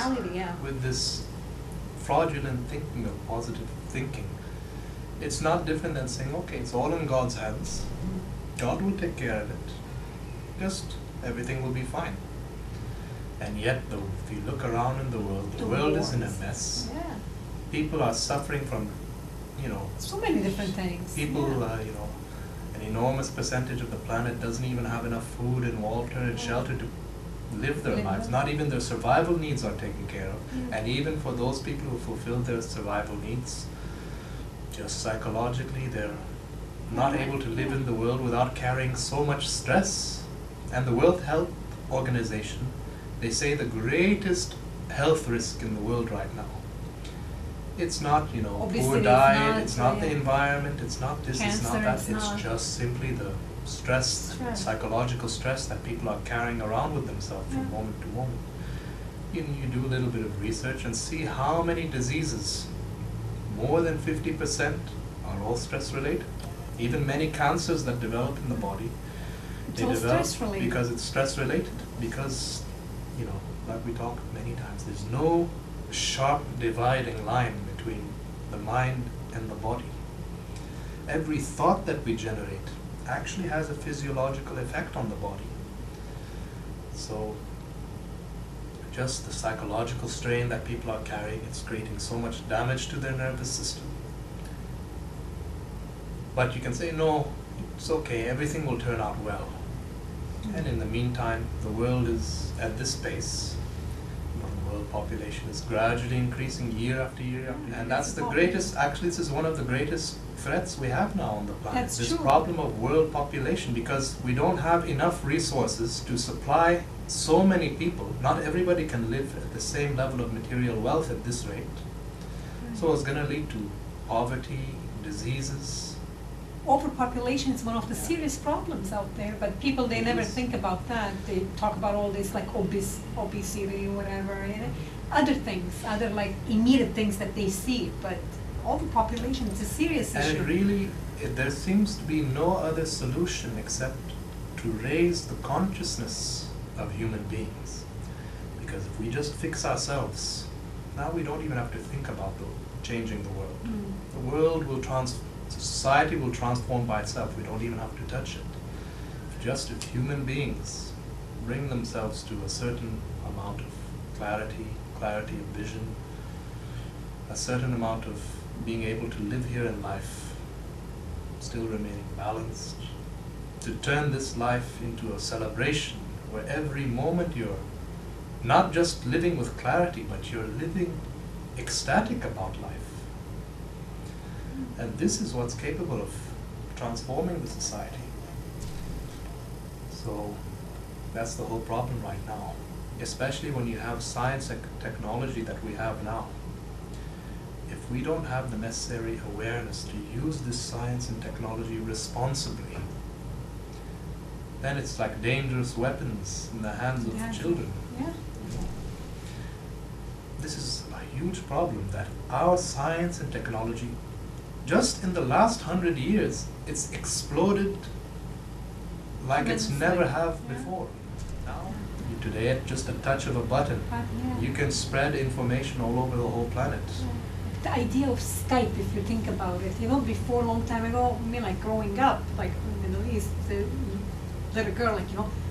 reality, yeah. with this fraudulent thinking of positive thinking, it's not different than saying, okay, it's all in God's hands. God will take care of it. Just everything will be fine. And yet, though, if you look around in the world is in a mess. Yeah. People are suffering from, So many different things. people, Yeah. an enormous percentage of the planet doesn't even have enough food and water and shelter to live their lives. Not even their survival needs are taken care of. Yeah. And even for those people who fulfill their survival needs, just psychologically, they're not able to live in the world without carrying so much stress. And the World Health Organization, they say the greatest health risk in the world right now, it's not, Obesity poor is diet, not, it's not the yeah. environment, it's not this, it's not Cancer, that, it's it's not. just simply the stress, psychological stress that people are carrying around with themselves from Yeah. moment to moment. You do a little bit of research and see how many diseases, more than 50%, are all stress related. Even many cancers that develop in the body, It's they all develop stress-related. because it's stress related. Because, like we talked many times, there's no sharp dividing line between the mind and the body. Every thought that we generate actually has a physiological effect on the body. So, just the psychological strain that people are carrying, it's creating so much damage to their nervous system. But you can say, no, it's okay, everything will turn out well. And in the meantime, the world is at this pace. The world population is gradually increasing year after year after year. And that's the greatest, actually this is one of the greatest threats we have now on the planet. That's this true. problem of world population, because we don't have enough resources to supply so many people. Not everybody can live at the same level of material wealth at this rate. So it's going to lead to poverty, diseases. Overpopulation is one of the serious problems out there, but people, they It never is. think about that. They talk about all this like obesity or whatever, other things, other like immediate things that they see, but overpopulation is a serious And issue. it really, there seems to be no other solution except to raise the consciousness of human beings. Because if we just fix ourselves, now we don't even have to think about changing the world. The world will society will transform by itself. We don't even have to touch it. If human beings bring themselves to a certain amount of clarity of vision, a certain amount of being able to live here in life, still remaining balanced, to turn this life into a celebration where every moment you're not just living with clarity, but you're living ecstatic about life. And this is what's capable of transforming the society. So that's the whole problem right now, especially when you have science and technology that we have now. If we don't have the necessary awareness to use this science and technology responsibly, then it's like dangerous weapons in the hands of children. Yeah. This is a huge problem, that our science and technology, just in the last 100 years, it's exploded like it's never have before. Now, today, at just a touch of a button, you can spread information all over the whole planet. The idea of Skype, if you think about it, before a long time ago, like growing up, like in the Middle East, the little girl,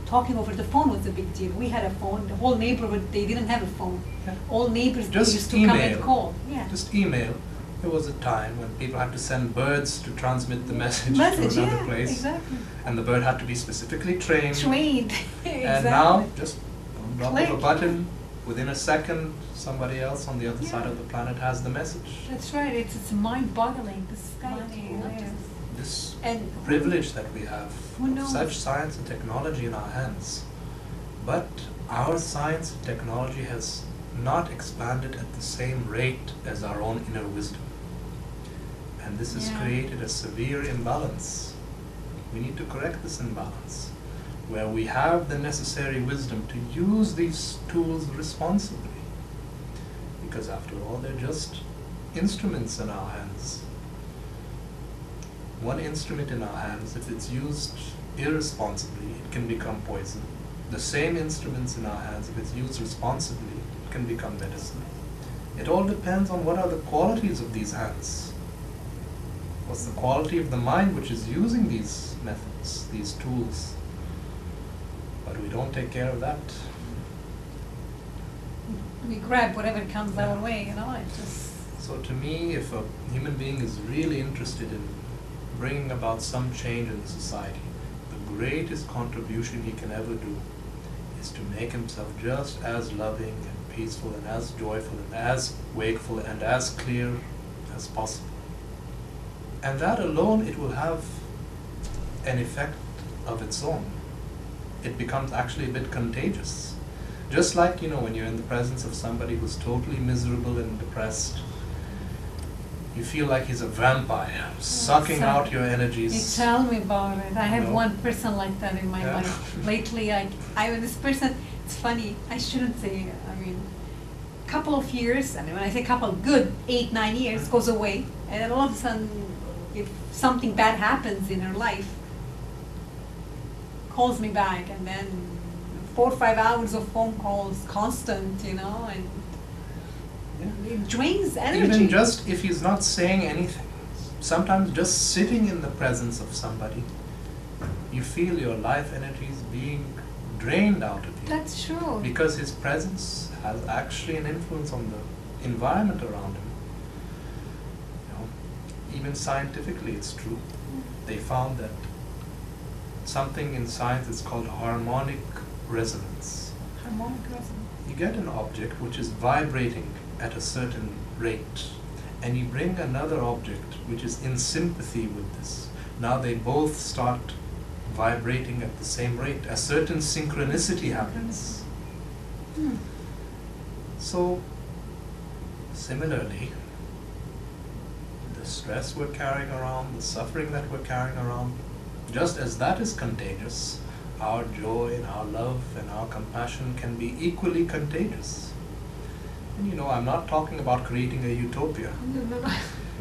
talking over the phone was a big deal. We had a phone. The whole neighborhood, they didn't have a phone. Yeah. All neighbors Just used to come and call. Yeah. Just email. There was a time when people had to send birds to transmit the message to another place. Exactly. And the bird had to be specifically trained. Exactly. And now, just one drop of a button, within a second, somebody else on the other side of the planet has the message. That's right. It's mind-boggling. The Skype. This And privilege that we have who of knows? such science and technology in our hands. But our science and technology has not expanded at the same rate as our own inner wisdom. And this has created a severe imbalance. We need to correct this imbalance, where we have the necessary wisdom to use these tools responsibly. Because after all, they're just instruments in our hands. One instrument in our hands, if it's used irresponsibly, it can become poison. The same instruments in our hands, if it's used responsibly, it can become medicine. It all depends on what are the qualities of these hands. What's the quality of the mind which is using these methods, these tools? But we don't take care of that. We grab whatever comes Yeah. our way, you know, it just... So to me, if a human being is really interested in bringing about some change in the society, the greatest contribution he can ever do is to make himself just as loving and peaceful and as joyful and as wakeful and as clear as possible. And that alone, it will have an effect of its own. It becomes actually a bit contagious. Just like, when you're in the presence of somebody who's totally miserable and depressed, you feel like he's a vampire, sucking out your energies. You tell me about it. I have No. one person like that in my Yeah. life. Lately, this person, it's funny, I shouldn't say, couple of years, and when I say couple, good 8, 9 years, goes away, and then all of a sudden, if something bad happens in her life, calls me back, and then 4 or 5 hours of phone calls, constant, and Yeah. it drains energy. Even just if he's not saying anything, sometimes just sitting in the presence of somebody, you feel your life energies being drained out of you. That's true. Because his presence has actually an influence on the environment around him. Even scientifically it's true. They found that something in science is called harmonic resonance. Harmonic resonance. You get an object which is vibrating at a certain rate, and you bring another object which is in sympathy with this. Now they both start vibrating at the same rate. A certain synchronicity happens. Hmm. So, similarly, the stress we're carrying around, the suffering that we're carrying around, just as that is contagious, our joy and our love and our compassion can be equally contagious. And I'm not talking about creating a utopia.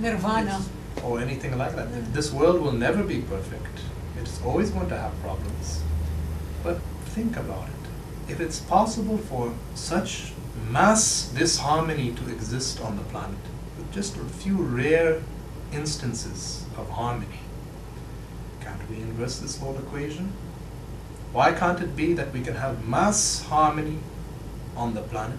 Nirvana. Or anything like that. This world will never be perfect. It's always going to have problems. But think about it. If it's possible for such mass disharmony to exist on the planet, with just a few rare instances of harmony, can't we inverse this whole equation? Why can't it be that we can have mass harmony on the planet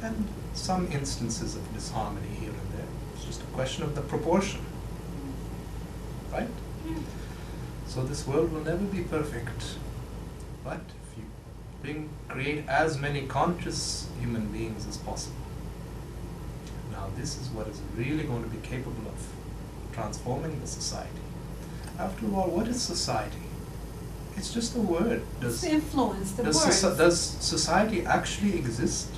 and some instances of disharmony here and there? It's just a question of the proportion, right? Yeah. So this world will never be perfect, but if you create as many conscious human beings as possible, now this is what is really going to be capable of transforming the society. After all, what is society? It's just a word. It's influence, the does words. society actually exist?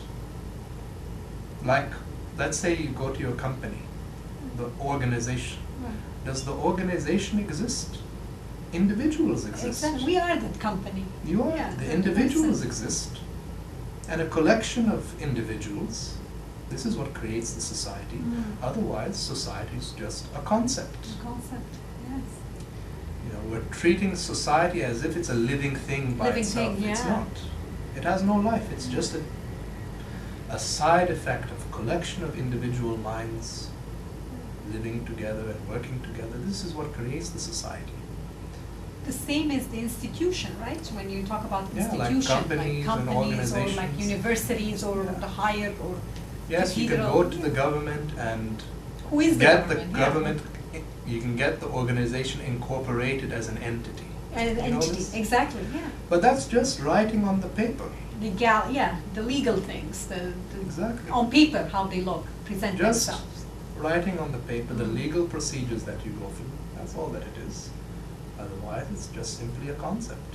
Like, let's say you go to your company, the organization. Right. Does the organization exist? Individuals exist. Exactly. We are that company. You are. Yeah, The that individuals makes sense. exist. And a collection of individuals, this is what creates the society. Mm. Otherwise, society is just a concept. The concept, yes. We're treating society as if it's a living thing by Living itself. thing, It's yeah. not. It has no life. It's just a side effect of a collection of individual minds living together and working together. This is what creates the society. The same as the institution, right? When you talk about Yeah, like institution, companies and or like organizations. universities or Yeah. the higher or Yes, you can cathedral. go to the government and Who is get the the government? government, you can get the organization incorporated as an entity. Yeah. An You know entity, this? exactly, yeah. But that's just writing on the paper. The legal things, Exactly. on paper, how they look, present Just themselves. writing on the paper, the Mm. legal procedures that you go through, that's all that it is. Otherwise, it's just simply a concept.